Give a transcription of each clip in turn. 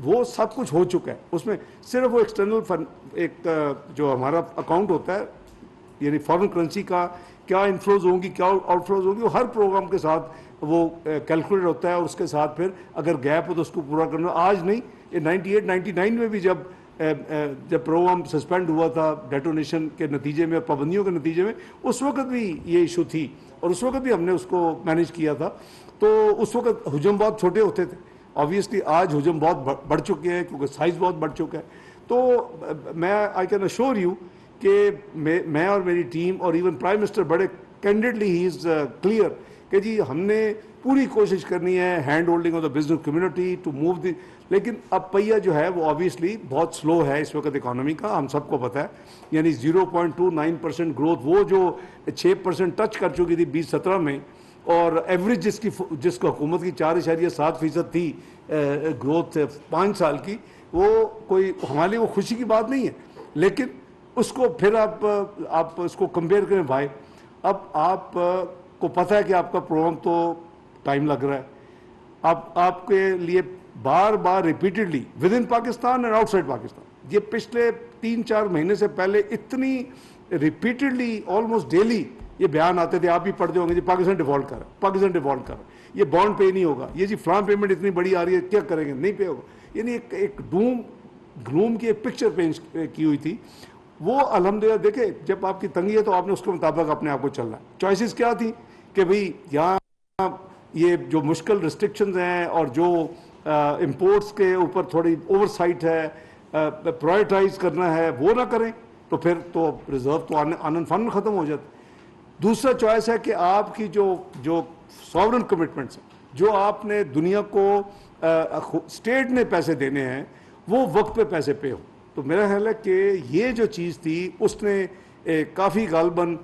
وہ سب کچھ ہو چکا ہے. اس میں صرف وہ ایکسٹرنل فنڈ ایک جو ہمارا اکاؤنٹ ہوتا ہے یعنی فارن کرنسی کا کیا انفلوز ہوں گی کیا آؤٹ فلوز ہوں گی وہ ہر پروگرام کے ساتھ وہ کیلکولیٹ ہوتا ہے اور اس کے ساتھ پھر اگر گیپ ہو تو اس کو پورا کرنا. آج نہیں یہ 98-99 میں بھی جب پروگرام سسپینڈ ہوا تھا ڈیٹونیشن کے نتیجے میں اور پابندیوں کے نتیجے میں اس وقت بھی یہ ایشو تھی اور اس وقت بھی ہم نے اس کو مینیج کیا تھا. تو اس وقت حجم بہت چھوٹے ہوتے تھے. آبویسلی آج حجم بہت بڑھ چکے ہیں کیونکہ سائز بہت بڑھ چکا ہے. تو میں آئی کین اشور یو کہ میں اور میری ٹیم اور ایون پرائم منسٹر بڑے کینڈیڈلی ہی از کلیئر کہ جی ہم نے پوری کوشش کرنی ہے hand holding of the business community to move the. لیکن اب پہیا جو ہے وہ آبویسلی بہت سلو ہے اس وقت اکانومی کا, ہم سب کو پتہ ہے. یعنی 0.29% گروتھ وہ جو 6% ٹچ کر چکی تھی 2017 میں اور ایوریج جس کو حکومت کی 4.7% تھی گروتھ 5 سال کی, وہ کوئی ہمارے لیے وہ خوشی کی بات نہیں ہے. لیکن اس کو پھر آپ اس کو کمپیئر کریں بھائی, اب آپ کو پتہ ہے کہ آپ کا پروگرام تو ٹائم لگ رہا ہے. اب آپ کے لیے بار بار repeatedly with in Pakistan and outside Pakistan یہ پچھلے 3-4 مہینے سے پہلے اتنی ریپیٹڈلی آلموسٹ ڈیلی یہ بیان آتے تھے, آپ بھی پڑھتے ہوں گے جی پاکستان ڈیفالٹ کر رہا ہے, پاکستان ڈیفالٹ کر رہا ہے, یہ بانڈ پے نہیں ہوگا, یہ جی فلاں پیمنٹ اتنی بڑی آ رہی ہے کیا کریں گے, نہیں پے ہوگا. یعنی ایک گلوم کی ایک پکچر پینٹ کی ہوئی تھی. وہ الحمدللہ دیکھیں جب آپ کی تنگی ہے تو آپ نے اس کے مطابق اپنے آپ کو چلنا ہے. چوائسیز کیا تھیں کہ بھئی یہاں یہ جو مشکل ریسٹرکشنز ہیں اور جو امپورٹس کے اوپر تھوڑی اوور سائٹ ہے, پرائرٹائز کرنا ہے وہ نہ کریں تو پھر تو ریزرو تو آنن فن ختم ہو جاتا. دوسرا چوائس ہے کہ آپ کی جو ساورن کمٹمنٹس ہیں جو آپ نے دنیا کو اسٹیٹ نے پیسے دینے ہیں وہ وقت پہ پیسے پے ہو. تو میرا خیال ہے کہ یہ جو چیز تھی اس نے کافی غالباً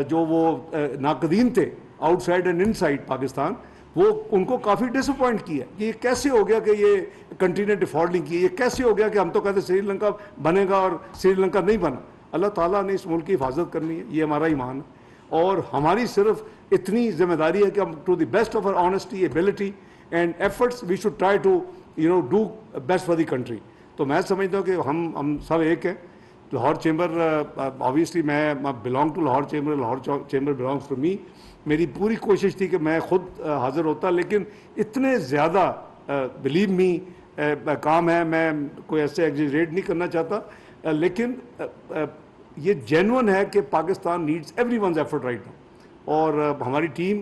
جو وہ ناقدین تھے out side and in side Pakistan وہ ان کو کافی ڈس اپوائنٹ کیا کہ یہ کیسے ہو گیا کہ یہ کنٹری نے ڈیفالٹ نہیں کی, یہ کیسے ہو گیا کہ ہم تو کہتے سری لنکا بنے گا اور سری لنکا نہیں بنا. اللہ تعالیٰ نے اس ملک کی حفاظت کرنی ہے, یہ ہمارا ایمان ہے اور ہماری صرف اتنی ذمہ داری ہے کہ ہم to the best of our honesty ability and efforts we should try to do best for the country. تو میں سمجھتا ہوں کہ ہم سب ایک ہیں. لاہور چیمبر آبویسلی میں belong to Lahore chamber, Lahore chamber belongs to me. میری پوری کوشش تھی کہ میں خود حاضر ہوتا لیکن اتنے زیادہ بلیو می کام ہے, میں کوئی ایسے ایگزیجریٹ نہیں کرنا چاہتا, لیکن یہ جینون ہے کہ Pakistan needs everyone's effort right now. اور ہماری ٹیم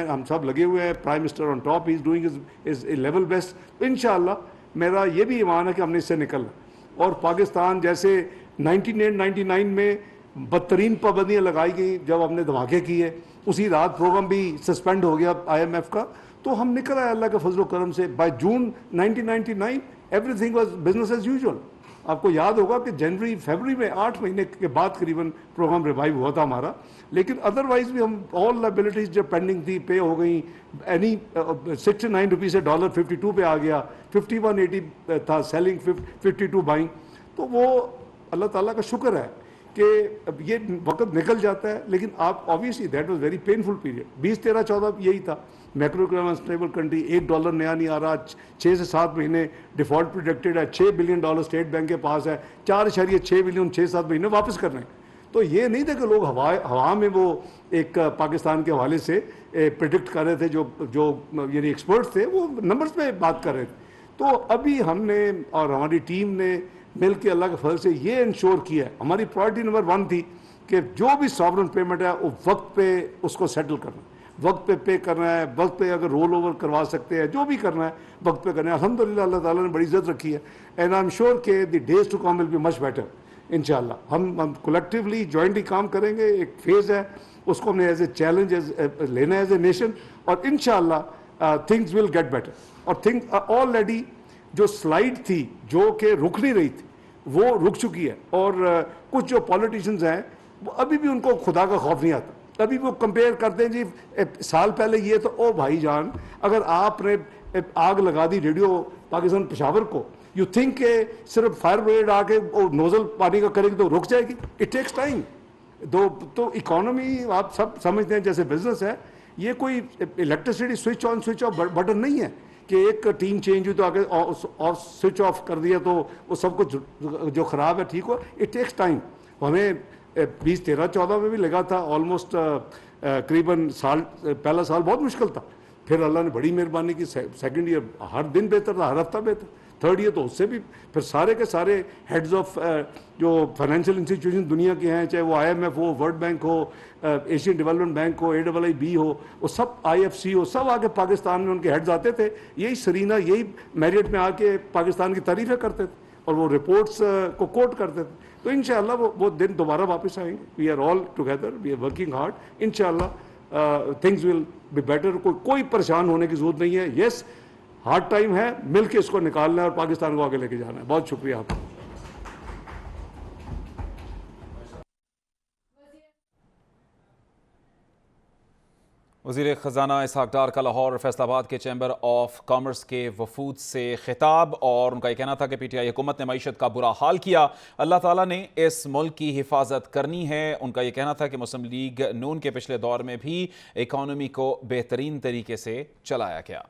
ہم سب لگے ہوئے ہیں, prime minister on top, he is doing his level best. انشاءاللہ میرا یہ بھی ایمان ہے کہ ہم نے اس سے نکلنا. اور پاکستان جیسے 1999 میں بدترین پابندیاں لگائی گئیں جب ہم نے دھماکے کیے, اسی رات پروگرام بھی سسپینڈ ہو گیا IMF کا, تو ہم نکل آئے اللہ کے فضل و کرم سے. By June 1999 everything was business as usual. آپ کو یاد ہوگا کہ جنوری فیبرری میں 8 مہینے کے بعد قریباً پروگرام ریوائیو ہوا تھا ہمارا. لیکن ادروائز بھی ہم آل لائبلٹیز جو پینڈنگ تھی پے ہو گئیں. اینی 69 روپیز سے ڈالر 52 پہ آ گیا, 51.80 تھا سیلنگ, 52 بائنگ. تو وہ اللہ تعالیٰ کا شکر ہے کہ اب یہ وقت نکل جاتا ہے. لیکن آپ obviously that was very painful period. 20, 13, 14 یہی تھا, میکرو اکنامک انسٹیبل کنٹری, $1 نیا نہیں آ رہا, 6 سے 7 مہینے ڈیفالٹ پروڈکٹیڈ ہے, $6 بلین اسٹیٹ بینک کے پاس ہے, 4.6 بلین 6-7 مہینے واپس کرنے. تو یہ نہیں تھا کہ لوگ ہوا میں وہ ایک پاکستان کے حوالے سے پریڈکٹ کر رہے تھے, جو یعنی ایکسپرٹس تھے وہ نمبرز پہ بات کر رہے تھے. تو ابھی ہم نے اور ہماری ٹیم نے مل کے اللہ کے فضل سے یہ انشور کیا ہے, ہماری پرائرٹی نمبر 1 تھی کہ جو بھی ساورن پیمنٹ ہے وہ وقت پہ اس کو سیٹل کرنا, وقت پہ پے کرنا ہے, وقت پہ اگر رول اوور کروا سکتے ہیں جو بھی کرنا ہے وقت پہ کرنا ہے. الحمدللہ اللہ تعالیٰ نے بڑی عزت رکھی ہے, اینڈ آئی ایم شیور کہ the days to come will be much better انشاءاللہ. ہم کولیکٹیولی جوائنٹلی کام کریں گے. ایک فیز ہے اس کو ہم نے ایز اے چیلنج لینا ہے ایز اے نیشن, اور انشاءاللہ تھنگز ول گیٹ بیٹر. اور تھنگ آلریڈی جو سلائڈ تھی جو کہ رک نہیں رہی تھی وہ رک چکی ہے. اور کچھ جو پولیٹیشنز ہیں وہ ابھی بھی ان کو خدا کا خوف نہیں آتا. ابھی وہ کمپیئر کرتے ہیں جی سال پہلے یہ تو او بھائی جان اگر آپ نے آگ لگا دی ریڈیو پاکستان پشاور کو, یو تھنک کہ صرف فائر بریگیڈ آ کے وہ نوزل پانی کا کرے گی تو رک جائے گی. It takes time. تو اکانومی آپ سب سمجھتے ہیں جیسے بزنس ہے, یہ کوئی electricity switch on switch off button نہیں ہے کہ ایک ٹیم چینج ہوئی تو آگے سوئچ آف کر دیا تو وہ سب کچھ جو خراب ہے ٹھیک ہوا. It takes time. ہمیں 2013-14 میں بھی لگا تھا آلموسٹ قریباً پہلا سال بہت مشکل تھا. پھر اللہ نے بڑی مہربانی کی, سیکنڈ ایئر ہر دن بہتر تھا, ہر ہفتہ بہتر. تھرڈ ایئر تو اس سے بھی پھر سارے کے سارے ہیڈز آف جو فائنینشیل انسٹیٹیوشن دنیا کے ہیں, چاہے وہ IMF ہو, ورلڈ بینک ہو, ایشین ڈیولپمنٹ بینک ہو, AIIB ہو, وہ سب IFC ہو, سب آ کے پاکستان میں ان کے ہیڈز آتے تھے. یہی سرینا, یہی میریٹ میں آ کے پاکستان کی تعریفیں کرتے تھے اور وہ رپورٹس کو کوٹ کرتے تھے. تو انشاءاللہ وہ دن دوبارہ واپس آئیں گے. We are all together, we are working hard. انشاءاللہ تھنگز ول بی بیٹر. کوئی پریشان ہونے کی ضرورت نہیں ہے. یس ہارڈ ٹائم ہے, مل کے اس کو نکالنا ہے اور پاکستان کو آگے لے کے جانا ہے. بہت شکریہ آپ کا. وزیر خزانہ اسحاق ڈار کا لاہور اور فیصل آباد کے چیمبر آف کامرس کے وفود سے خطاب, اور ان کا یہ کہنا تھا کہ PTI حکومت نے معیشت کا برا حال کیا, اللہ تعالیٰ نے اس ملک کی حفاظت کرنی ہے. ان کا یہ کہنا تھا کہ مسلم لیگ نون کے پچھلے دور میں بھی اکانومی کو بہترین طریقے سے چلایا گیا.